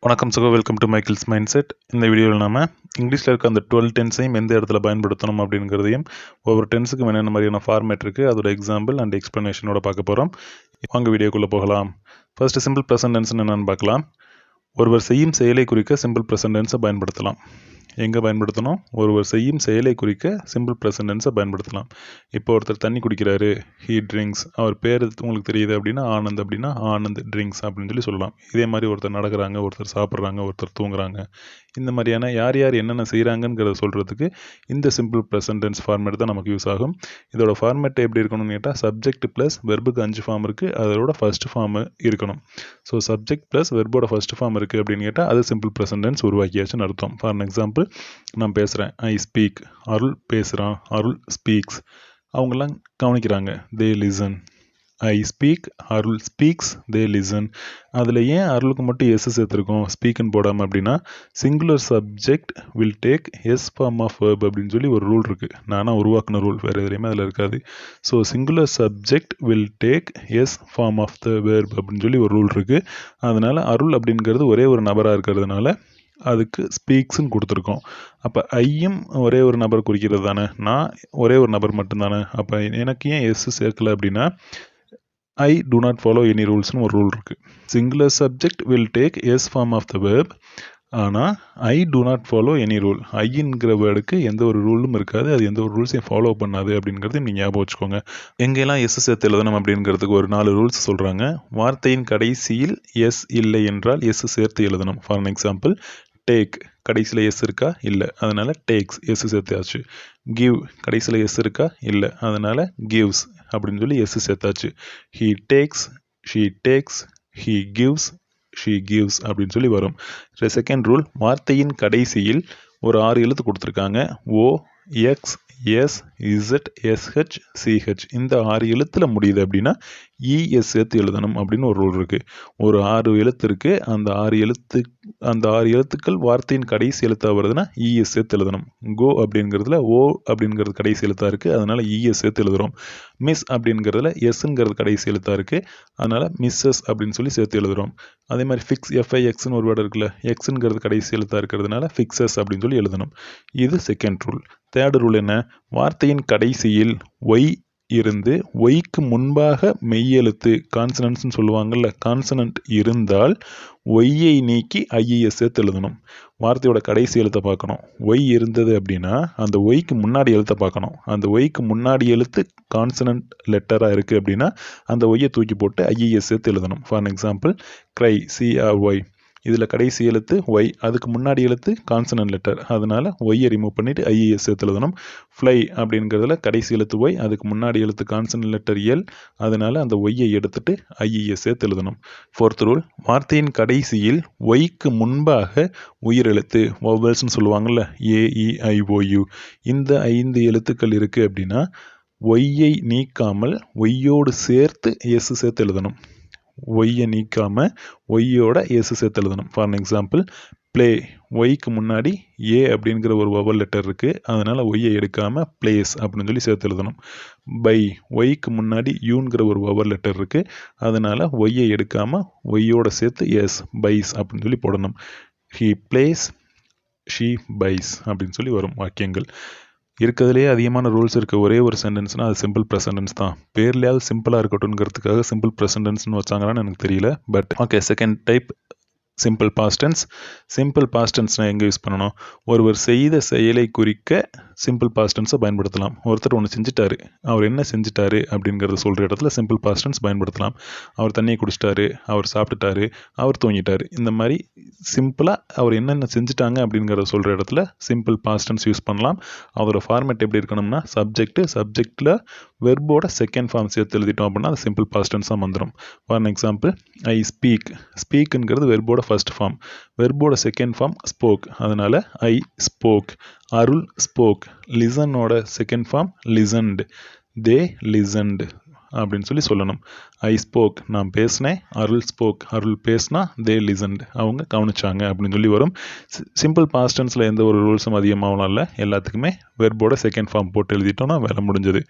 வணக்கம் சகோ, welcome to Michaels mind set. இந்த வீடியோவில் நாம இங்கிலீஷில் இருக்க அந்த 12 டென்ஸையும் எந்த இடத்துல பயன்படுத்தணும் அப்படிங்கிறதையும் ஒவ்வொரு டென்ஸுக்கும் என்னென்ன மாதிரியான ஃபார்மேட் இருக்குது அதோட எக்ஸாம்பிள் அண்ட் எக்ஸ்ப்ளனேஷனோட பார்க்க போகிறோம். வாங்க வீடியோக்குள்ளே போகலாம். ஃபர்ஸ்ட் சிம்பிள் ப்ரெசன்ட் டென்ஸ் என்னென்னு பார்க்கலாம். ஒருவர் செய்யும் செயலை குறிக்க சிம்பிள் ப்ரெசன்ட் டென்ஸை பயன்படுத்தலாம். எங்கே பயன்படுத்தணும்? ஒருவர் செய்யும் செயலை குறிக்க சிம்பிள் ப்ரெசன்ட் டென்ஸை பயன்படுத்தலாம். இப்போ ஒருத்தர் தண்ணி குடிக்கிறாரு, ஹீ ட்ரிங்க்ஸ். அவர் பேர் உங்களுக்கு தெரியுது அப்படின்னா ஆனந்த், அப்படின்னா ஆனந்த் ட்ரிங்க்ஸ் அப்படின்னு சொல்லலாம். இதே மாதிரி ஒருத்தர் நடக்கிறாங்க, ஒருத்தர் சாப்பிட்றாங்க, ஒருத்தர் தூங்குறாங்க. இந்த மாதிரியான யார் யார் என்னென்ன செய்கிறாங்கங்கிறத சொல்கிறதுக்கு இந்த சிம்பிள் ப்ரெசன்ட் டென்ஸ் ஃபார்மேட் தான் நமக்கு யூஸ் ஆகும். இதோட ஃபார்மேட் எப்படி இருக்கணும்னு கேட்டால், சப்ஜெக்ட் ப்ளஸ் வெர்புக்கு 5 ஃபார்ம் இருக்குது, அதோட ஃபர்ஸ்ட் ஃபார்ம் இருக்கணும். ஸோ சப்ஜெக்ட் ப்ளஸ் வெர்போட ஃபர்ஸ்ட் ஃபார்ம் இருக்குது அப்படின்னு கேட்டால் அது சிம்பிள் ப்ரெசன்ட் டென்ஸ் உருவாக்கியாச்சுன்னு அர்த்தம். ஃபார் எக்ஸாம்பிள், நான் பேசுகிறேன், ஐ ஸ்பீக். அருள் பேசுகிறான், அருள் ஸ்பீக்ஸ். அவங்கெல்லாம் கவனிக்கிறாங்க, they listen. I speak, Arul speaks, they listen. அதில் ஏன் அருளுக்கு மட்டும் எஸ் சேர்த்துருக்கோம், ஸ்பீக்குன்னு போடாமல் அப்படின்னா, singular subject will take S form of verb அப்படின்னு சொல்லி ஒரு ரூல் இருக்குது. நானாக உருவாக்குன ரூல், வேறு எதுலையுமே அதில் இருக்காது. So singular subject will take S form of the verb அப்படின்னு சொல்லி ஒரு ரூல் இருக்குது. அதனால் அருள் அப்படிங்கிறது ஒரே ஒரு நபராக இருக்கிறதுனால அதுக்கு ஸ்பீக்ஸ்ன்னு கொடுத்துருக்கோம். அப்போ ஐயும் ஒரே ஒரு நபர் குறிக்கிறது தானே, நான் ஒரே ஒரு நபர் மட்டும்தானே. அப்போ எனக்கு ஏன் எஸ் சேர்க்கல அப்படின்னா, ஐ do not follow any ரூல்ஸ்னு ஒரு ரூல் இருக்குது. Singular subject will take S form of the verb. ஆனால் I do not follow any rule. ஐங்கிற வேர்டுக்கு எந்த ஒரு ரூலும் இருக்காது, அது எந்த ஒரு ரூல்ஸையும் ஃபாலோ பண்ணாது அப்படிங்கிறது நீங்கள் ஞாபகம் வச்சுக்கோங்க. எங்கெல்லாம் எஸ் சேர்த்து எழுதணும் அப்படிங்கிறதுக்கு ஒரு 4 ரூல்ஸ் சொல்கிறாங்க. வார்த்தையின் கடைசியில் எஸ் இல்லை என்றால் எஸ் சேர்த்து எழுதணும். ஃபார் எக்ஸாம்பிள், டேக் கடைசியில் எஸ் இருக்கா, இல்லை, அதனால டேக்ஸ் எஸ் சேர்த்தாச்சு. கிவ் கடைசியில் எஸ் இருக்கா, இல்லை, அதனால கிவ்ஸ் அப்படின்னு சொல்லி எஸ் சேர்த்தாச்சு. He takes, she takes, he gives, she gives அப்படின்னு சொல்லி வரும். செகண்ட் ரூல், வார்த்தையின் கடைசியில் ஒரு 6 எழுத்து கொடுத்துருக்காங்க. O, X, S, Z, S H, C H. இந்த 6 எழுத்தில் முடியுது அப்படின்னா இஎஸ் சேர்த்து எழுதணும் அப்படின்னு ஒரு ரூல் இருக்குது. ஒரு 6 எழுத்து இருக்குது, அந்த 6 எழுத்துக்கள் வார்த்தையின் கடைசி எழுத்தாக வருதுன்னா இஎஸ் சேர்த்து எழுதணும். கோ அப்படிங்கிறதுல ஓ அப்படிங்கிறது கடைசி எழுத்தாக இருக்குது, அதனால் இஎஸ் சேர்த்து எழுதுகிறோம். மிஸ் அப்படிங்கிறதுல எஸ்ங்கிறது கடைசி எழுத்தாக இருக்குது, அதனால் மிஸ்ஸஸ் அப்படின்னு சொல்லி சேர்த்து எழுதுகிறோம். அதே மாதிரி ஃபிக்ஸ், எஃப்ஐஎக்ஸ்னு ஒரு வேர்டு இருக்குல்ல, எக்ஸுங்கிறது கடைசி எழுத்தாக இருக்கிறதுனால ஃபிக்ஸஸ் அப்படின்னு சொல்லி எழுதணும். இது செகண்ட் ரூல். தேர்ட் ரூல் என்ன? வார்த்தையின் கடைசியில் ஒய் இருந்து ஒய்க்கு முன்பாக மெய்யெழுத்து கான்சனன்ட்ஸ்னு சொல்லுவாங்கல்ல, கான்சனன்ட் இருந்தால் ஒய்யை நீக்கி ஐஇஎஸ் சேர்த்து எழுதணும். வார்த்தையோட கடைசி எழுத்தை பார்க்கணும். ஒய் இருந்தது அப்படின்னா அந்த ஒய்க்கு முன்னாடி எழுத்தை பார்க்கணும். அந்த ஒய்க்கு முன்னாடி எழுத்து கான்சனன்ட் லெட்டராக இருக்குது அப்படின்னா அந்த ஒய்யை தூக்கி போட்டு ஐஇஎஸ் சேர்த்து எழுதணும். For example, cry, C R Y. இதில் கடைசி எழுத்து ஒய், அதுக்கு முன்னாடி எழுத்து கான்சனன்ட் லெட்டர், அதனால் ஒய்யை ரிமூவ் பண்ணிவிட்டு ஐஇஎஸ் சேர்த்து எழுதணும். ஃப்ளை அப்படிங்கிறதுல கடைசி எழுத்து ஒய், அதுக்கு முன்னாடி எழுத்து கான்சனன்ட் லெட்டர் எல், அதனால் அந்த ஒய்யை எடுத்துட்டு ஐஇஎஸ் சேர்த்து எழுதணும். ஃபோர்த் ரூல், வார்த்தையின் கடைசியில் ஒய்க்கு முன்பாக உயிரெழுத்து வவல்ஸ்னு சொல்லுவாங்கள்ல, ஏஇஐஓயு, இந்த 5 எழுத்துக்கள் இருக்குது அப்படின்னா ஒய்யை நீக்காமல் ஒய்யோடு சேர்த்து எஸ் சேர்த்து எழுதணும். ஒய்யை நீக்காமல் ஒய்யோட எஸ் சேர்த்து எழுதணும். ஃபார் எக்ஸாம்பிள், ப்ளே, ஒய்க்கு முன்னாடி ஏ அப்படிங்கிற ஒரு வவல் லெட்டர் இருக்குது, அதனால் ஒய்யை எடுக்காமல் பிளேஸ் அப்படின்னு சொல்லி சேர்த்து எழுதணும். பை, ஒய்க்கு முன்னாடி யூங்கிற ஒரு வவல் லெட்டர் இருக்குது, அதனால் ஒய்யை எடுக்காமல் ஒய்யோட சேர்த்து எஸ், பைஸ் அப்படின்னு சொல்லி போடணும். ஹீ பிளேஸ், ஷீ பைஸ் அப்படின்னு சொல்லி வரும் வாக்கியங்கள். இருக்கிறதுலே அதிகமான ரூல்ஸ் இருக்க ஒரே ஒரு சென்டென்ஸ்னால் அது சிம்பிள் ப்ரெசன்ட் டென்ஸ் தான். பேர்லையாவது சிம்பிளாக இருக்கட்டும்ங்கிறதுக்காக சிம்பிள் ப்ரெசன்ட் டென்ஸ்னு வச்சாங்களான்னு எனக்கு தெரியல. But okay, second type simple past tense. Simple past டென்ஸ்னால் எங்கே யூஸ் பண்ணணும்? ஒருவர் செய்த செயலை குறிக்க சிம்பிள் பாஸ்ட் டென்ஸை பயன்படுத்தலாம். ஒருத்தர் ஒன்று செஞ்சுட்டாரு, அவர் என்ன செஞ்சுட்டாரு அப்படிங்கிறத சொல்கிற இடத்துல சிம்பிள் பாஸ்ட் டென்ஸ் பயன்படுத்தலாம். அவர் தண்ணியை குடிச்சிட்டாரு, அவர் சாப்பிட்டுட்டாரு, அவர் தூங்கிட்டாரு. இந்த மாதிரி சிம்பிளாக அவர் என்னென்ன செஞ்சுட்டாங்க அப்படிங்கிறத சொல்கிற இடத்துல சிம்பிள் பாஸ்ட் டென்ஸ் யூஸ் பண்ணலாம். அதோட ஃபார்மேட் எப்படி இருக்கணும்னா, சப்ஜெக்டில் வெர்போட செகண்ட் ஃபார்ம் சேர்த்து எழுதிட்டோம் அப்படின்னா அது சிம்பிள் பாஸ்ட் டென்ஸாக வந்துடும். For example, I speak. ஸ்பீக்குங்கிறது வெர்போட ஃபர்ஸ்ட் ஃபார்ம், வெர்போட செகண்ட் ஃபார்ம் ஸ்போக், அதனால் ஐ ஸ்போக். அருள் ஸ்போக். லிசனோட second form listened, they listened, அப்படின்னு சொல்லணும். ஐ ஸ்போக், நான் பேசினேன். அருள் ஸ்போக், அருள் பேசினா. தே லிசன்ட், அவங்க கவனிச்சாங்க அப்படின்னு சொல்லி வரும். சிம்பிள் பாஸ்ட் டென்ஸில் எந்த ஒரு ரூல்ஸும் அதிகமாகலாம் இல்லை. எல்லாத்துக்குமே வெர்போட செகண்ட் ஃபார்ம் போட்டு எழுதிட்டோம்னா வேலை முடிஞ்சது.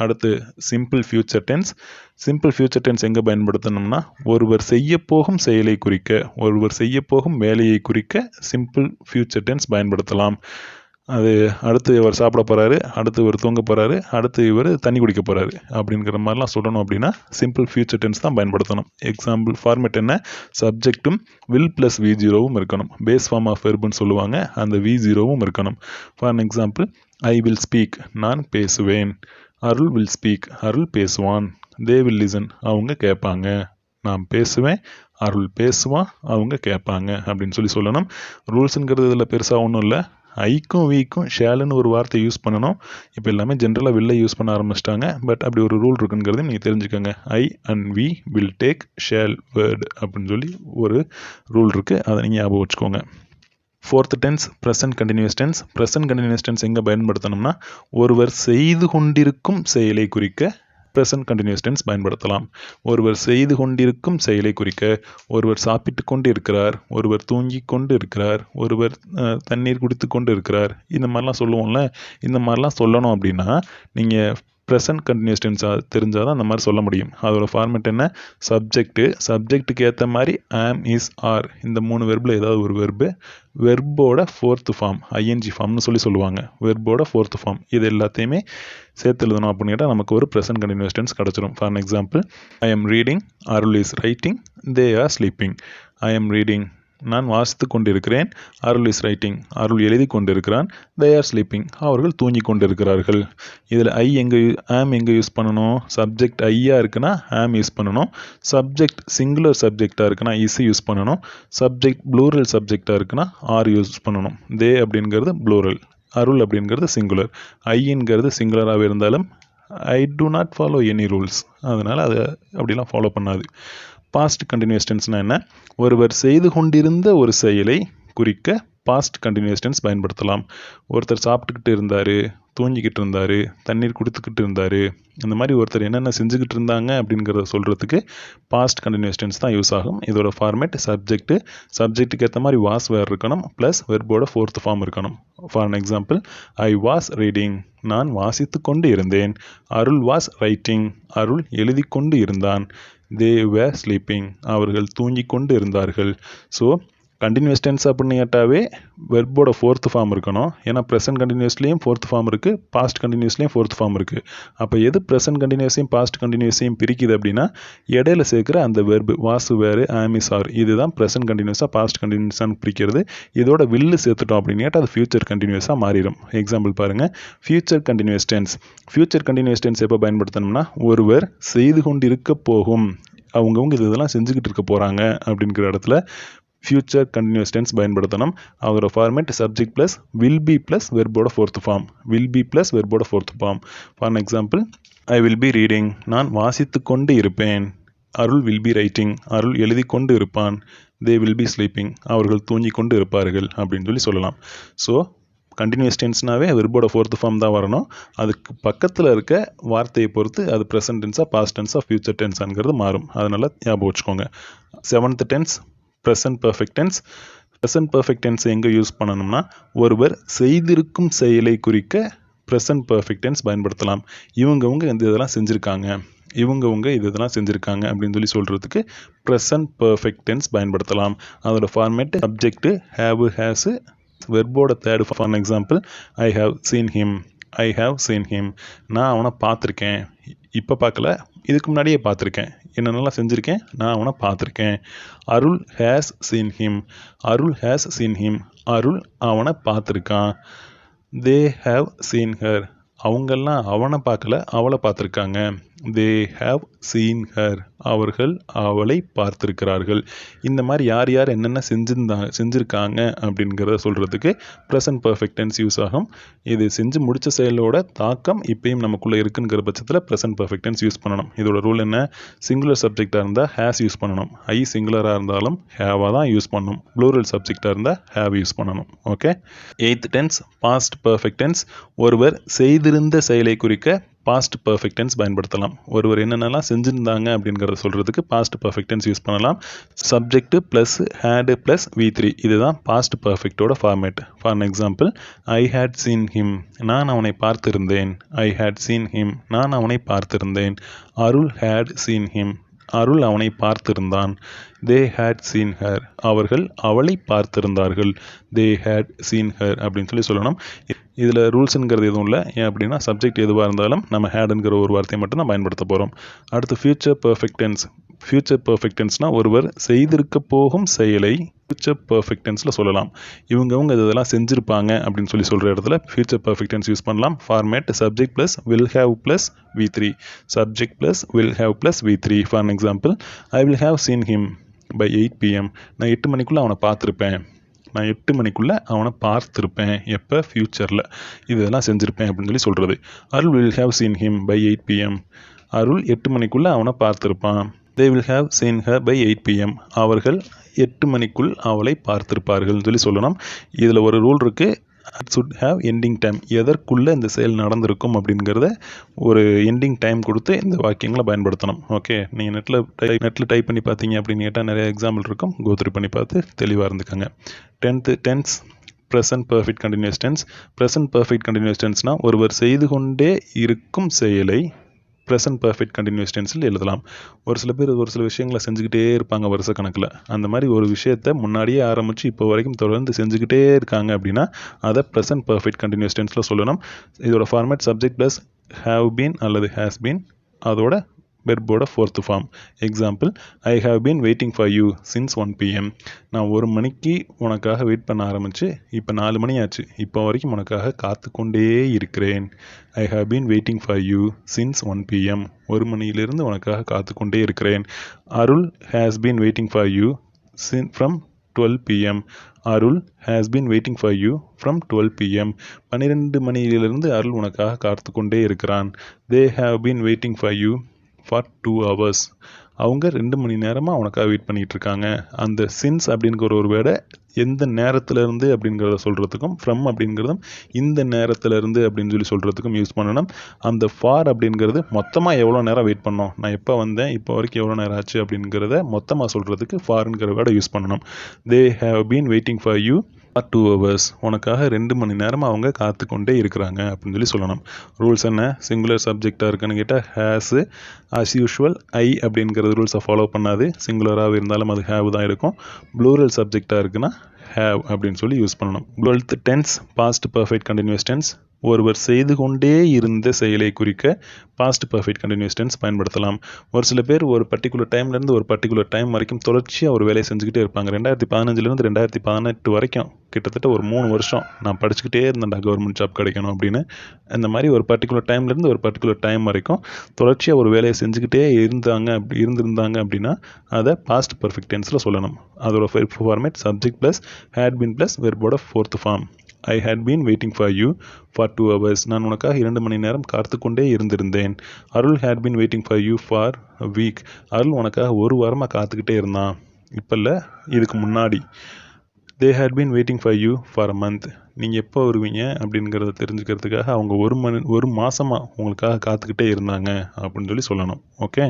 அடுத்து simple future tense. Simple future tense எங்கே பயன்படுத்தணும்னா, ஒருவர் செய்ய போகும் செயலை குறிக்க, ஒருவர் செய்ய போகும் வேலையை குறிக்க சிம்பிள் ஃபியூச்சர் டென்ஸ் பயன்படுத்தலாம். அது அடுத்து இவர் சாப்பிட போகிறாரு, அடுத்து இவர் தூங்க போகிறாரு, அடுத்து இவர் தண்ணி குடிக்க போகிறாரு அப்படிங்கிற மாதிரிலாம் சொல்லணும் அப்படின்னா சிம்பிள் ஃபியூச்சர் டென்ஸ் தான் பயன்படுத்தணும். எக்ஸாம்பிள் ஃபார்மேட் என்ன, சப்ஜெக்டும் வில் ப்ளஸ் V0வும் இருக்கணும். பேஸ் ஃபார்ம் ஆஃப் வெர்புன்னு சொல்லுவாங்க, அந்த V0வும் இருக்கணும். For example, I will speak, நான் பேசுவேன். அருள் வில் ஸ்பீக், அருள் பேசுவான். தே வில் லிசன், அவங்க கேட்பாங்க. நான் பேசுவேன், அருள் பேசுவான், அவங்க கேட்பாங்க அப்படின்னு சொல்லணும். ரூல்ஸுங்கிறது இதில் பெருசாக ஒன்றும் இல்லை. ஐக்கும் வீக்கும் ஷேலுன்னு ஒரு வார்த்தை யூஸ் பண்ணணும். இப்போ எல்லாமே ஜென்ரலாக வில்லை யூஸ் பண்ண ஆரம்பிச்சிட்டாங்க. பட் அப்படி ஒரு ரூல் இருக்குங்கிறதையும் நீங்கள் தெரிஞ்சுக்கோங்க. I and we will take shall word அப்படின்னு சொல்லி ஒரு ரூல் இருக்குது, அதை நீங்கள் ஞாபகம் வச்சுக்கோங்க. Fourth tense present continuous tense. Present continuous tense எங்கே பயன்படுத்தணும்னா, ஒருவர் செய்து கொண்டிருக்கும் செயலை குறிக்க ப்ரெசன்ட் கண்டினியூஸ் டென்ஸ் பயன்படுத்தலாம். ஒருவர் செய்து கொண்டிருக்கும் செயலை குறிக்க, ஒருவர் சாப்பிட்டு கொண்டு இருக்கிறார், ஒருவர் தூங்கி கொண்டு இருக்கிறார், ஒருவர் தண்ணீர் குடித்து கொண்டு இருக்கிறார், இந்த மாதிரிலாம் சொல்லுவோம்ல. இந்த மாதிரிலாம் சொல்லணும் அப்படின்னா நீங்கள் ப்ரெசன்ட் கண்டினியூஸ் டென்ஸாக தெரிஞ்சால் தான் அந்த மாதிரி சொல்ல முடியும். அதோட ஃபார்மேட் என்ன, சப்ஜெக்ட்டுக்கு ஏற்ற மாதிரி ஆம், இஸ், ஆர், இந்த 3 வெர்பில் ஏதாவது ஒரு வெர்பு, வெர்போட ஃபோர்த் ஃபார்ம் ஐஎன்ஜி ஃபார்ம்னு சொல்லுவாங்க. வெர்போட ஃபோர்த் ஃபார்ம் இது எல்லாத்தையுமே சேர்த்து எழுதணும் அப்படின்னு கேட்டால் நமக்கு ஒரு ப்ரெசன்ட் கண்டினியூஸ் டென்ஸ் கிடச்சிடும். For example, I am reading, Arul is writing, they are sleeping. I am reading, நான் வாசித்து கொண்டிருக்கிறேன். அருள் இஸ் ரைட்டிங், அருள் எழுதி கொண்டிருக்கிறான். தே ஆர் ஸ்லீப்பிங், அவர்கள் தூங்கி கொண்டிருக்கிறார்கள். இதில் ஐ ஆம் எங்கே யூஸ் பண்ணணும், சப்ஜெக்ட் ஐயாக இருக்குன்னா ஆம் யூஸ் பண்ணணும். சப்ஜெக்ட் சிங்குலர் சப்ஜெக்டாக இருக்குன்னா இஸ் யூஸ் பண்ணணும். சப்ஜெக்ட் ப்ளூரல் சப்ஜெக்டாக இருக்குன்னா ஆர் யூஸ் பண்ணணும். தே அப்படிங்கிறது ப்ளூரல், அருள் அப்படிங்கிறது சிங்குலர். ஐங்கிறது சிங்குலராக இருந்தாலும் I do not follow any rules, அதனால் அதை அப்படிலாம் ஃபாலோ பண்ணாது. பாஸ்ட் கண்டினியூஸ் டென்ஸ்னால் என்ன, ஒருவர் செய்து கொண்டிருந்த ஒரு செயலை குறிக்க பாஸ்ட் கண்டினியூஸ் டென்ஸ் பயன்படுத்தலாம். ஒருத்தர் சாப்பிட்டுக்கிட்டு இருந்தார், தூங்கிக்கிட்டு இருந்தார், தண்ணீர் குடித்துக்கிட்டு இருந்தார், இந்த மாதிரி ஒருத்தர் என்னென்ன செஞ்சுக்கிட்டு இருந்தாங்க அப்படிங்கிறத சொல்கிறதுக்கு பாஸ்ட் கண்டினியூஸ் டென்ஸ் தான் யூஸ் ஆகும். இதோட ஃபார்மேட் சப்ஜெக்ட்டுக்கு ஏற்ற மாதிரி வாஸ் வேர் இருக்கணும், ப்ளஸ் வெர்போட ஃபோர்த் ஃபார்ம் இருக்கணும். For example, I was reading, நான் வாசித்து கொண்டு இருந்தேன். அருள் வாஸ் ரைட்டிங், அருள் எழுதி கொண்டு இருந்தான். தே வேர் ஸ்லீப்பிங், அவர்கள் தூங்கி கொண்டு இருந்தார்கள். ஸோ கண்டினியூஸ் டென்ஸ் அப்படின்னு கேட்டாவே வெர்போட ஃபோர்த் ஃபார்ம் இருக்கணும். ஏன்னா ப்ரெசன்ட் கண்டினியூஸ்லேயும் ஃபோர்த் ஃபார்ம் இருக்குது, பாஸ்ட் கண்டினியூஸ்லேயும் ஃபோர்த் ஃபார்ம் இருக்குது. அப்போ எது ப்ரெசன்ட் கண்டினியூஸையும் பாஸ்ட் கண்டினியூஸையும் பிரிக்குது அப்படின்னா, இடையில சேர்க்குற அந்த வெர்பு வாசு வேறு ஆமிஸ் ஆர், இதுதான் ப்ரெசன்ட் கண்டினியூஸாக பாஸ்ட் கண்டினியூஸாக பிரிக்கிறது. இதோட வில்லு சேர்த்துட்டோம் அப்படின்னு கேட்டால் அது ஃபியூச்சர் கண்டினியூஸாக மாறிடும். எக்ஸாம்பிள் பாருங்கள், future continuous tense. Future continuous tense எப்போ பயன்படுத்தணும்னா, ஒருவர் செய்து கொண்டு இருக்க போகும், அவங்கவுங்க இதெல்லாம் செஞ்சுக்கிட்டு இருக்க போகிறாங்க அப்படிங்கிற இடத்துல ஃபியூச்சர் கண்டினியூஸ் டென்ஸ் பயன்படுத்தணும். அதோட format subject plus will be plus வெர்போட fourth form. Will be plus வெர்போட fourth form. For example, I will be reading, நான் வாசித்து கொண்டு இருப்பேன். Arul will be writing, Arul எழுதி கொண்டு இருப்பான். தே வில் பி ஸ்லீப்பிங், அவர்கள் தூங்கி கொண்டு இருப்பார்கள் அப்படின்னு சொல்லலாம். ஸோ கண்டினியூஸ் டென்ஸ்னாவே வெர்போட ஃபோர்த் ஃபார்ம் தான் வரணும். அதுக்கு பக்கத்தில் இருக்க வார்த்தையை பொறுத்து அது ப்ரெசன்ட் டென்ஸாக, பாஸ்ட் டென்ஸாக, ஃபியூச்சர் டென்ஸாங்கிறது மாறும். அதனால் ஞாபகம் வச்சுக்கோங்க. 7th tense present perfect tense. Present perfect tense எங்கே யூஸ் பண்ணணும்னா, ஒருவர் செய்திருக்கும் செயலை குறிக்க ப்ரெசன்ட் பர்ஃபெக்ட் டென்ஸ் பயன்படுத்தலாம். இவங்கவுங்க இதெல்லாம் செஞ்சுருக்காங்க, இவங்கவுங்க இதெல்லாம் செஞ்சுருக்காங்க அப்படின்னு சொல்கிறதுக்கு ப்ரெசன்ட் பர்ஃபெக்ட் டென்ஸ் பயன்படுத்தலாம். அதோட ஃபார்மேட் சப்ஜெக்ட் ஹேவ், ஹேஸு, வெர்போட third. For example, I have seen him, I have seen him, நான் அவனை பார்த்துருக்கேன். இப்போ பார்க்கல, இதுக்கு முன்னாடியே பார்த்துருக்கேன், என்னென்னலாம் செஞ்சுருக்கேன், நான் அவனை பார்த்துருக்கேன். Arul has seen him, Arul has seen him, Arul அவனை பார்த்துருக்கான். தே ஹாவ் சீன் ஹர், அவங்கெல்லாம் அவனை பார்க்கல, அவளை பார்த்துருக்காங்க. தே ஹாவ் சீன் ஹர், அவர்கள் அவளை பார்த்துருக்கிறார்கள். இந்த மாதிரி யார் யார் என்னென்ன செஞ்சுருக்காங்க அப்படிங்கிறத சொல்கிறதுக்கு ப்ரெசன்ட் பர்ஃபெக்ட் டென்ஸ் யூஸ் ஆகும். இது செஞ்சு முடித்த செயலோட தாக்கம் இப்பயும் நமக்குள்ளே இருக்குங்கிற பட்சத்தில் ப்ரெசன்ட் பர்ஃபெக்ட் டென்ஸ் யூஸ் பண்ணணும். இதோட ரூல் என்ன, சிங்குலர் சப்ஜெக்டாக இருந்தால் ஹேஸ் யூஸ் பண்ணணும். ஐ சிங்குலராக இருந்தாலும் ஹேவாக தான் யூஸ் பண்ணணும். ப்ளூரல் சப்ஜெக்டாக இருந்தால் ஹேவ் யூஸ் பண்ணணும். Okay. 8th tense past perfect tense. ஒருவர் செய்திருந்த செயலை குறிக்க பாஸ்ட் பர்ஃபெக்ட் டென்ஸ் பயன்படுத்தலாம். ஒருவர் என்னென்னலாம் செஞ்சுருந்தாங்க அப்படிங்கிறத சொல்கிறதுக்கு பாஸ்ட் பர்ஃபெக்ட் டென்ஸ் யூஸ் பண்ணலாம். Subject plus had plus V3 இதுதான் பாஸ்ட் பர்ஃபெக்டோட format. For example, I had seen him, நான் அவனை பார்த்திருந்தேன். ஐ ஹேட் சீன் ஹிம், நான் அவனை பார்த்திருந்தேன். Arul had seen him, Arul அவனை பார்த்திருந்தான். தே ஹேட் சீன் ஹர், அவர்கள் அவளை பார்த்திருந்தார்கள். தே ஹேட் சீன் ஹர் அப்படின்னு சொல்லணும். இதில் ரூல்ஸுங்கிறது எதுவும் இல்லை. ஏன் அப்படின்னா சப்ஜெக்ட் எதுவாக இருந்தாலும் நம்ம ஹேடுங்கிற ஒரு வார்த்தையை மட்டும் தான் பயன்படுத்த போகிறோம். அடுத்து future perfect tense. Future perfect டென்ஸ்னால் ஒருவர் செய்திருக்க போகும் செயலை ஃபியூச்சர் பர்ஃபெக்ட் டென்ஸில் சொல்லலாம். இவங்க இதெல்லாம் செஞ்சுருப்பாங்க அப்படின்னு சொல்கிற இடத்துல ஃபியூச்சர் பர்ஃபெக்ட் டென்ஸ் யூஸ் பண்ணலாம். Format subject plus will have plus V3. Subject plus will have plus V3. For example, I will have seen him by 8 PM. நான் 8 மணிக்குள்ளே அவனை பார்த்துருப்பேன். நான் 8 மணிக்குள்ளே அவனை பார்த்துருப்பேன். எப்போ? ஃப்யூச்சரில். இதெல்லாம் செஞ்சுருப்பேன் அப்படின்னு சொல்கிறது. Arul will have seen him by 8 PM. Arul 8 மணிக்குள்ளே அவனை பார்த்துருப்பான். They will have seen her by 8 PM. அவர்கள் 8 மணிக்குள் அவளை பார்த்திருப்பார்கள் சொல்லணும். இதில் ஒரு ரூல் இருக்குது. It should have ending time. எதற்குள்ளே இந்த செயல் நடந்திருக்கும் அப்படிங்கிறத ஒரு எண்டிங் டைம் கொடுத்து இந்த வாக்கியங்களை பயன்படுத்தணும். ஓகே, நீங்கள் நெட்டில் டைப் பண்ணி பார்த்தீங்க அப்படின்னு கேட்டால் நிறைய எக்ஸாம்பிள் இருக்கும். கோத்ரூ பண்ணி பார்த்து தெளிவாக இருந்துக்கங்க. Tense present perfect continuous tense. Present perfect continuous டென்ஸ்னால் ஒருவர் செய்து கொண்டே இருக்கும் செயலை ப்ரெசன்ட் பர்ஃபெக்ட் கண்டினியூஸ் டென்ஸில் எழுதலாம். ஒரு சில பேர் ஒரு சில விஷயங்களை செஞ்சுக்கிட்டே இருப்பாங்க வருஷ கணக்கில். அந்த மாதிரி ஒரு விஷயத்தை முன்னாடியே ஆரம்பித்து இப்போ வரைக்கும் தொடர்ந்து செஞ்சுக்கிட்டே இருக்காங்க அப்படின்னா அதை ப்ரெசன்ட் பர்ஃபெக்ட் கண்டினியூஸ் டென்ஸில் சொல்லணும். இதோட format subject plus have been அல்லது ஹேஸ் பீன், அதோட வெர்போட fourth form. Example, I have been waiting for you since 1 PM. நான் 1 மணிக்கு உனக்காக வெயிட் பண்ண ஆரம்பித்து இப்போ 4 மணி ஆச்சு. இப்போ வரைக்கும் உனக்காக காத்து கொண்டே இருக்கிறேன். I have been waiting for you since 1 PM. 1 மணியிலிருந்து உனக்காக காத்து கொண்டே இருக்கிறேன். Arul has been waiting for you from 12 PM. Arul has been waiting for you from 12 PM. 12 மணியிலிருந்து அருள் உனக்காக காத்து கொண்டே இருக்கிறான். They have been waiting for you for 2 hours. அவங்க 2 மணி நேரமாக அவனுக்காக வெயிட் பண்ணிகிட்டு இருக்காங்க. அந்த சின்ஸ் அப்படிங்கிற ஒரு வேர்டை எந்த நேரத்திலேருந்து அப்படிங்கிறத சொல்கிறதுக்கும், ஃப்ரம் அப்படிங்கிறதும் இந்த நேரத்திலேருந்து அப்படின்னு சொல்கிறதுக்கும் யூஸ் பண்ணணும். அந்த ஃபார் அப்படிங்கிறது மொத்தமாக எவ்வளோ நேரம் வெயிட் பண்ணோம், நான் எப்போ வந்தேன், இப்போ வரைக்கும் எவ்வளோ நேரம் ஆச்சு அப்படிங்கிறத மொத்தமாக சொல்கிறதுக்கு ஃபார்ங்கிற வேர்டை யூஸ் பண்ணணும். They have been waiting for you for 2 hours. உனக்காக 2 மணி நேரம் அவங்க காத்து கொண்டே இருக்கிறாங்க அப்படின்னு சொல்லணும். ரூல்ஸ் என்ன? சிங்குலர் சப்ஜெக்டாக இருக்குன்னு கேட்டால் ஹேஸு ஆஸ் யூஷுவல் ஐ அப்படிங்கிறது ரூல்ஸை ஃபாலோ பண்ணாது. சிங்குலராக இருந்தாலும் அது ஹேவ் தான் இருக்கும். ப்ளூரல் சப்ஜெக்டாக இருக்குன்னா ஹேவ் அப்படின்னு யூஸ் பண்ணணும். 12th tense past perfect continuous tense. ஒருவர் செய்து கொண்டே இருந்த செயலை குறிக்க பாஸ்ட் பர்ஃபெக்ட் கண்டினியூஸ் டென்ஸ் பயன்படுத்தலாம். ஒரு சில பேர் ஒரு பர்டிகுலர் டைம்லேருந்து ஒரு பர்டிகுலர் டைம் வரைக்கும் தொடர்ச்சியாக ஒரு வேலையை செஞ்சுக்கிட்டே இருப்பாங்க. 2015 2018 வரைக்கும் கிட்டத்தட்ட ஒரு 3 வருஷம் நான் படிச்சுக்கிட்டே இருந்தேன்டா கவர்மெண்ட் ஜாப் கிடைக்கணும் அப்படின்னு. அந்த மாதிரி ஒரு பர்டிகுலர் டைம்லேருந்து ஒரு பர்டிகுலர் டைம் வரைக்கும் தொடர்ச்சியாக ஒரு வேலையை செஞ்சுக்கிட்டே இருந்திருந்தாங்க அப்படின்னா அதை பாஸ்ட் பர்ஃபெக்ட் டென்ஸில் சொல்லணும். அதோட format subject plus had been plus வெர்போட fourth form. I had been waiting for you for 2 hours. நான் உனக்காக 2 மணி நேரம் காத்து கொண்டே இருந்திருந்தேன். Arul had been waiting for you for a week. Arul உனக்காக 1 வாரமாக காத்துக்கிட்டே இருந்தான். இப்போ இல்லை, இதுக்கு முன்னாடி. They had been waiting for you for a month. நீங்கள் எப்போ வருவீங்க அப்படிங்கிறத தெரிஞ்சுக்கிறதுக்காக அவங்க 1 மாதமாக உங்களுக்காக காத்துக்கிட்டே இருந்தாங்க அப்படின்னு சொல்லணும். ஓகே,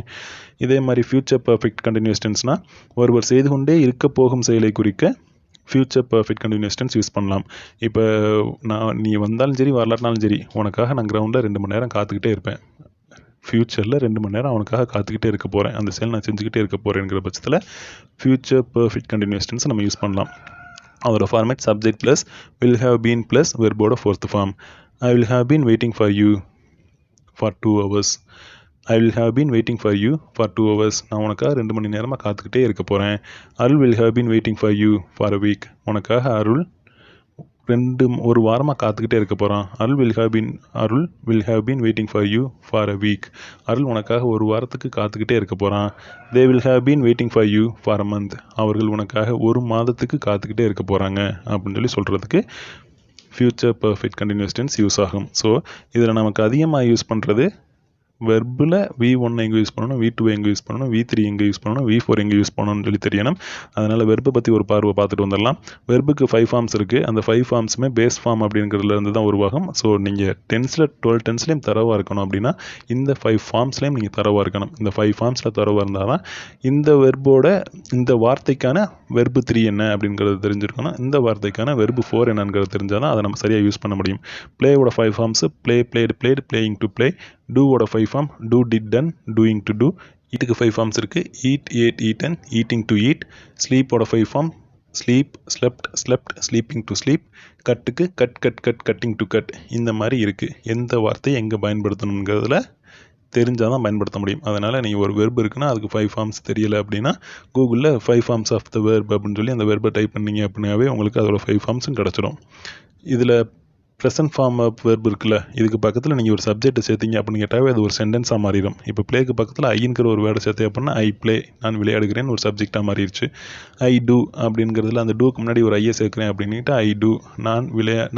இதே மாதிரி ஃபியூச்சர் பர்ஃபெக்ட் கண்டினியூஸ் டென்ஸ்னால் ஒருவர் செய்து கொண்டே இருக்க போகும் செயலை குறிக்க future perfect continuous tense use பண்ணலாம். இப்போ நீ வந்தாலும் சரி வரலாட்டினாலும் சரி உனக்காக நான் கிரவுண்டில் 2 மணி நேரம் காத்துக்கிட்டே இருப்பேன். ஃப்யூச்சரில் 2 மணி நேரம் அவனுக்காக காத்துக்கிட்டே இருக்க போகிறேன். அந்த செயல் நான் செஞ்சுக்கிட்டே இருக்க போகிறேங்கிற பட்சத்தில் ஃபியூச்சர் பர்ஃபெக்ட் கண்டினியூஸ் டென்ஸ் நம்ம யூஸ் பண்ணலாம். அதோட format subject plus will have been plus வெர்போட fourth form. I will have been waiting for you for 2 hours. I will have been waiting for you for 2 hours. நான் உனக்காக 2 மணி நேரமாக காத்துக்கிட்டே இருக்க போகிறேன். Arul will have been waiting for you for a week. உனக்காக அருள் 1 வாரமாக காத்துக்கிட்டே இருக்க போகிறான். Arul will have been waiting for you for a week. Arul உனக்காக 1 வாரத்துக்கு காத்துக்கிட்டே இருக்க போகிறான். They will have been waiting for you for a month. அவர்கள் உனக்காக 1 மாதத்துக்கு காத்துக்கிட்டே இருக்க போகிறாங்க அப்படின்னு சொல்கிறதுக்கு future perfect continuous tense use ஆகும். ஸோ இதில் நமக்கு அதிகமாக யூஸ் பண்ணுறது வெர்பில் V1 எங்கே யூஸ் பண்ணணும், V2 எங்கே யூஸ் பண்ணணும், V3 எங்கே யூஸ் பண்ணணும், V4 எங்கே யூஸ் பண்ணணும்னு சொல்லி தெரியணும். அதனால் வெர்பை பற்றி ஒரு பார்வை பார்த்துட்டு வந்துடலாம். வெர்புக்கு 5 ஃபார்ம்ஸ் இருக்குது. அந்த 5 ஃபார்ம்ஸுமே பேஸ் ஃபார்ம் அப்படிங்கிறதுலேருந்து தான் உருவாகும். ஸோ நீங்கள் 12 டென்ஸ்லேயும் தரவாக இருக்கணும் அப்படின்னா இந்த 5 ஃபார்ம்ஸ்லேயும் நீங்கள் தரவாக இருக்கணும். இந்த 5 ஃபார்ம்ஸில் தரவாக இருந்தால் தான் இந்த வெர்போட இந்த வார்த்தைக்கான வெர்பு 3 என்ன அப்படிங்கிறது தெரிஞ்சிருக்கணும். இந்த வார்த்தைக்கான வெர்பு 4 என்னங்கிறது தெரிஞ்சால் தான் அதை நம்ம சரியாக யூஸ் பண்ண முடியும். பிளேயோட 5 forms play, played, played, playing to play. டூவோட 5 form do, did, done, doing to do. ஈட்டுக்கு 5 ஃபார்ம்ஸ் இருக்குது. Eat, ate, eaten, eating to eat. ஸ்லீப்போட 5 form sleep, slept, slept, sleeping to sleep. கட்டுக்கு cut, cut, cut, cutting to cut. இந்த மாதிரி இருக்குது. எந்த வார்த்தையை எங்கே பயன்படுத்தணுங்கிறதுல தெரிஞ்சால் தான் பயன்படுத்த முடியும். அதனால் நீங்கள் ஒரு வெர்ப் இருக்குன்னா அதுக்கு 5 ஃபார்ம்ஸ் தெரியலை அப்படின்னா கூகுளில் 5 ஃபார்ம்ஸ் ஆஃப் த வெர்ப் அப்படின்னு சொல்லி அந்த வெர்பை டைப் பண்ணிங்க அப்படின்னாவே உங்களுக்கு அதோட 5 ஃபார்ம்ஸும் கிடச்சிடும். இதில் ப்ரெசன்ட் ஃபார்ம் ஆஃப் வெர்ப் இருக்குல்ல, இதுக்கு பக்கத்தில் நீங்கள் ஒரு சப்ஜெக்ட் சேர்த்திங்க அப்படின்னு கேட்டாவே அது ஒரு சென்டென்ஸாக மாறிடும். இப்போ ப்ளேக்கு பக்கத்தில் ஐங்கிற ஒரு வேர்டை சேர்த்தே அப்படின்னா ஐ ப்ளே, நான் விளையாடுகிறேன் ஒரு சப்ஜெக்டாக மாறிடுச்சு. ஐ டூ அப்படிங்கிறதுல அந்த டூக்கு முன்னாடி ஒரு ஐயை சேர்க்குறேன் அப்படின்ட்டு ஐ டூ,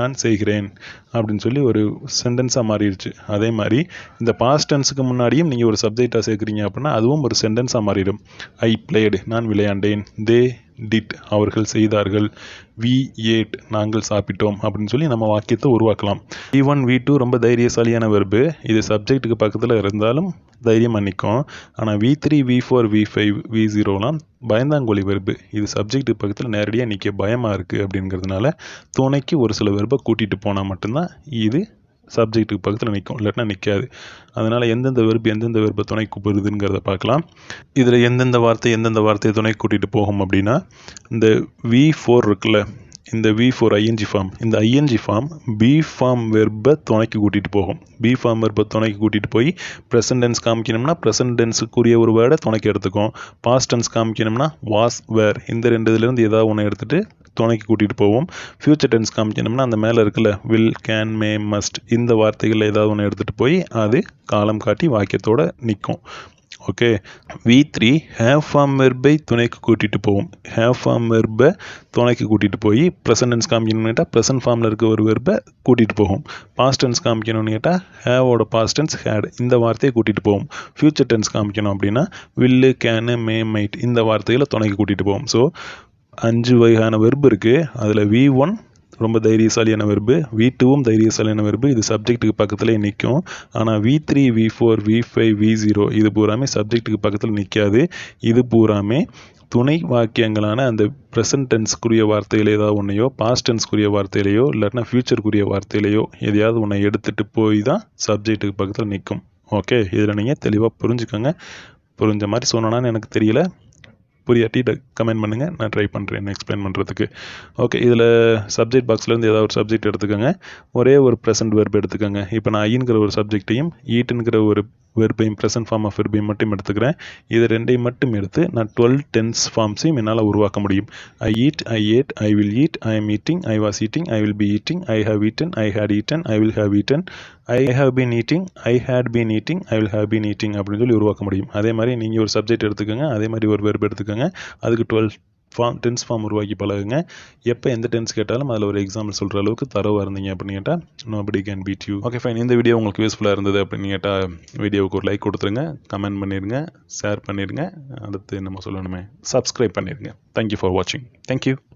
நான் செய்கிறேன் அப்படின்னு சொல்லி ஒரு சென்டென்ஸாக மாறிடுச்சு. அதே மாதிரி இந்த பாஸ்ட் டென்ஸுக்கு முன்னாடியும் நீங்கள் ஒரு சப்ஜெக்டாக சேர்க்குறீங்க அப்படின்னா அதுவும் ஒரு சென்டென்ஸாக மாறிடும். ஐ பிளேடு, நான் விளையாண்டேன். தே டிட், அவர்கள் செய்தார்கள். வி ஏட், நாங்கள் சாப்பிட்டோம் அப்படின்னு சொல்லி நம்ம வாக்கியத்தை உருவாக்கலாம். V1 V2 ரொம்ப தைரியசாலியான வெர்பு. இது சப்ஜெக்ட்டுக்கு பக்கத்தில் இருந்தாலும் தைரியமாக நிற்கும். ஆனால் V3 V4 V5 V0லாம் பயந்தாங்கோலி வெர்பு. இது சப்ஜெக்ட்டுக்கு பக்கத்தில் நேரடியாக நிற்க பயமாக இருக்குது அப்படிங்கிறதுனால துணைக்கு ஒரு சில வெர்பை கூட்டிகிட்டு போனால் மட்டும்தான் இது சப்ஜெக்ட்டுக்கு பக்கத்தில் நிற்கும், இல்லாட்டினா நிற்காது. அதனால் எந்தெந்த வெர்பை துணை கூப்பிடுதுங்கிறத பார்க்கலாம். இதில் எந்தெந்த வார்த்தையை துணை கூட்டிகிட்டு போகும் அப்படின்னா இந்த V4 இருக்குல்ல, இந்த V4 ING ஃபார்ம், இந்த ING ஃபார்ம் பி ஃபார்ம் வெர்பை துணைக்கு கூட்டிகிட்டு போகும். பி ஃபார்ம் வெர்பை துணைக்கு கூட்டிகிட்டு போய் ப்ரெசன்ட் டென்ஸ் காமிக்கணும்னா ப்ரெசன்ட் டென்ஸுக்குரிய ஒரு வேர்டை துணைக்கு எடுத்துக்கும். பாஸ்ட் டென்ஸ் காமிக்கணும்னா வாஸ், வேர், இந்த ரெண்டுலேருந்து ஏதாவது ஒன்று எடுத்துகிட்டு துணைக்கு கூட்டிகிட்டு போவோம். ஃப்யூச்சர் டென்ஸ் காமிக்கணும்னா அந்த மேலே இருக்குல்ல வில், கேன், மே, மஸ்ட், இந்த வார்த்தைகளில் ஏதாவது ஒன்று எடுத்துகிட்டு போய் அது காலம் காட்டி வாக்கியத்தோடு நிற்கும். ஓகே. V3 ஹேவ் ஃபார்ம் வெர்பை துணைக்கு கூட்டிகிட்டு போவோம். ஹேவ் ஃபார்ம் வெர்பை துணைக்கு கூட்டிகிட்டு போய் ப்ரெசன்ட் டென்ஸ் காமிக்கணும்னு கேட்டால் ப்ரெசன்ட் ஃபார்மில் இருக்க ஒரு வெர்பை கூட்டிகிட்டு போகும். பாஸ்ட் டென்ஸ் காமிக்கணும்னு கேட்டால் ஹேவோட பாஸ்ட் டென்ஸ் ஹேட், இந்த வார்த்தையை கூட்டிகிட்டு போகும். ஃப்யூச்சர் டென்ஸ் காமிக்கணும் அப்படின்னா வில்லு, கேனு, மே, மைட், இந்த வார்த்தைகளை துணைக்கு கூட்டிகிட்டு போகும். ஸோ 5 வகையான வெர்பு இருக்குது. அதில் V1 ரொம்ப தைரியசாலியான வெர்பு, V2வும் தைரியசாலியான வெர்பு, இது சப்ஜெக்ட்டுக்கு பக்கத்துலேயே நிற்கும். ஆனால் V3 V4 V5 V0 இது பூராமே சப்ஜெக்ட்டுக்கு பக்கத்தில் நிற்காது. இது பூராமே துணை வாக்கியங்களான அந்த ப்ரெசன்ட் டென்ஸ்க்குரிய வார்த்தையில் ஏதாவது ஒன்றையோ, பாஸ்ட் டென்ஸ்க்குரிய வார்த்தையிலையோ, இல்லாட்டினா ஃப்யூச்சருக்குரிய வார்த்தையிலையோ எதையாவது ஒன்றை எடுத்துகிட்டு போய் தான் சப்ஜெக்ட்டுக்கு பக்கத்தில் நிற்கும். ஓகே, இதில் நீங்கள் தெளிவாக புரிஞ்சுக்கோங்க. புரிஞ்ச மாதிரி சொன்னான்னு எனக்கு தெரியல. புரியாட்டி கமெண்ட் பண்ணுங்கள், நான் ட்ரை பண்ணுறேன் எக்ஸ்பிளைன் பண்ணுறதுக்கு. ஓகே, இதில் சப்ஜெக்ட் பாக்ஸ்லேருந்து ஏதாவது ஒரு சப்ஜெக்ட் எடுத்துக்கோங்க. ஒரே ஒரு ப்ரெசன்ட் வெர்ப் எடுத்துக்கோங்க. இப்போ நான் ஐங்கிற ஒரு சப்ஜெக்டையும் ஈட்டுங்கிற ஒரு வெர்பையும் ப்ரெசன்ட் ஃபார்ம் ஆஃப் வெர்பையும் மட்டும் எடுத்துக்கிறேன். இது ரெண்டையும் மட்டும் எடுத்து நான் 12 டென்ஸ் ஃபார்ம்ஸையும் என்னால் உருவாக்க முடியும். I eat, I ate, I will eat, I am eating, I was eating, I will be eating, I have eaten, I had eaten, I will have eaten, I have been eating, I had been eating, I will have been eating அப்படின்னு சொல்லி உருவாக்க முடியும். அதே மாதிரி நீங்கள் ஒரு subject எடுத்துக்கோங்க, அதே மாதிரி ஒரு வெர்ப் எடுத்துக்கோங்க, அதுக்கு 12 டென்ஸ் ஃபார்ம் உருவாக்கி பழகுங்க. எப்போ எந்த டென்ஸ் கேட்டாலும் அதில் ஒரு எக்ஸாம்பிள் சொல்கிற அளவுக்கு தரவாக இருந்தீங்க அப்படின்னு கேட்டால் nobody can beat you. Okay fine, இந்த வீடியோ உங்களுக்கு யூஸ்ஃபுல்லாக இருந்தது அப்படின்னு கேட்டால் வீடியோவுக்கு ஒரு லைக் கொடுத்துருங்க, கமெண்ட் பண்ணிடுங்க, ஷேர் பண்ணிடுங்க, அடுத்து நம்ம சொல்லணுமே சப்ஸ்கிரைப் பண்ணிடுங்க. தேங்க்யூ ஃபார் வாட்சிங். தேங்க்யூ.